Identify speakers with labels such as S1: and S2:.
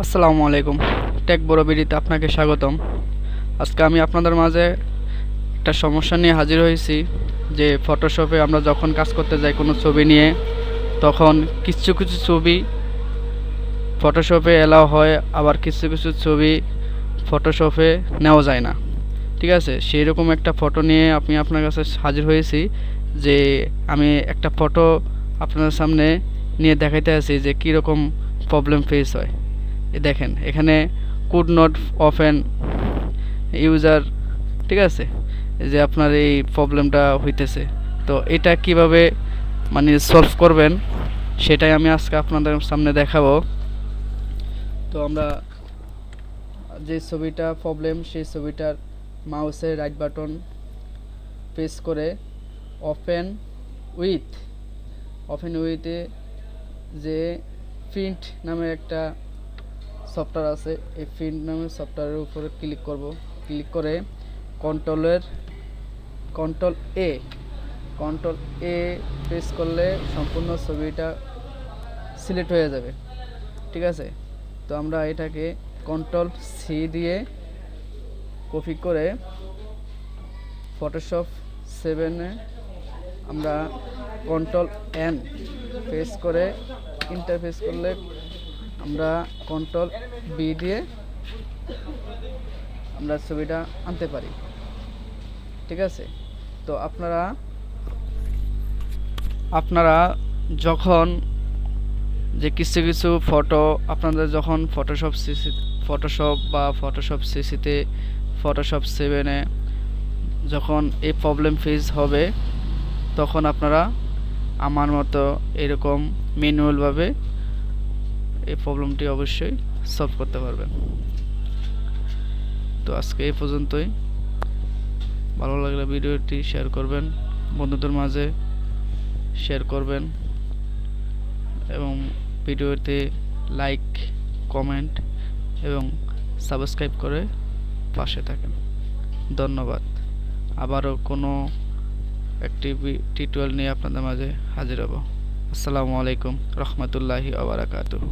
S1: আসসালামু আলাইকুম। টেক বড় বিডিতে আপনাকে স্বাগতম। আজকে আমি আপনাদের মাঝে একটা সমস্যা নিয়ে হাজির হয়েছি যে ফটোশপে আমরা যখন কাজ করতে যাই কোনো ছবি নিয়ে, তখন কিছু কিছু ছবি ফটোশপে এলাও হয়, আবার কিছু কিছু ছবি ফটোশপে নেওয়া যায় না। ঠিক আছে, সেই রকম একটা ফটো নিয়ে আমি আপনার কাছে হাজির হয়েছি যে আমি একটা ফটো আপনাদের সামনে নিয়ে দেখাইতে আছি যে কীরকম প্রবলেম ফেস হয়। দেখেন এখানে কুড নট ওপেন ইউজার, ঠিক আছে, এই যে আপনার এই প্রবলেমটা হইতেছে। তো এটা কিভাবে মানে সলভ করবেন সেটাই আমি আজকে আপনাদের সামনে দেখাবো। তো আমরা যে ছবিটা প্রবলেম সেই ছবিটার মাউসের রাইট বাটন প্রেস করে ওপেন উইথ উইথে যে প্রিন্ট নামে একটা সফটওয়্যার আছে, এই প্রিন্ট নামের সফটওয়্যারের উপরে ক্লিক করে কন্ট্রোল এ কন্ট্রোল এ প্রেস করলে সম্পূর্ণ ছবিটা সিলেক্ট হয়ে যাবে। ঠিক আছে, তো আমরা এটাকে কন্ট্রোল সি দিয়ে কপি করে ফটোশপ 7-এ আমরা কন্ট্রোল এন প্রেস করে ইন্টারফেস করলে আমরা কন্ট্রোল বি দিয়ে আমরা ছবিটা আনতে পারি। ঠিক আছে, তো আপনারা যখন যে কিছু কিছু ফটো আপনাদের যখন ফটোশপ বা ফটোশপ সিসিতে ফটোশপ 7-এ যখন এই প্রবলেম ফেস হবে, তখন আপনারা আমার মতো এরকম ম্যানুয়ালভাবে এই প্রবলেমটি অবশ্যই সলভ করতে পারবেন। তো আজকে এই পর্যন্তই। ভালো লাগলে ভিডিওটি শেয়ার করবেন, বন্ধুদের মাঝে শেয়ার করবেন এবং ভিডিওতে লাইক, কমেন্ট এবং সাবস্ক্রাইব করে পাশে থাকেন। ধন্যবাদ। আবারও কোনো একটি টিউটোরিয়াল নিয়ে আপনাদের মাঝে হাজির হব। আসসালামু আলাইকুম রহমতুল্লাহি ওয়া বারাকাতুহু।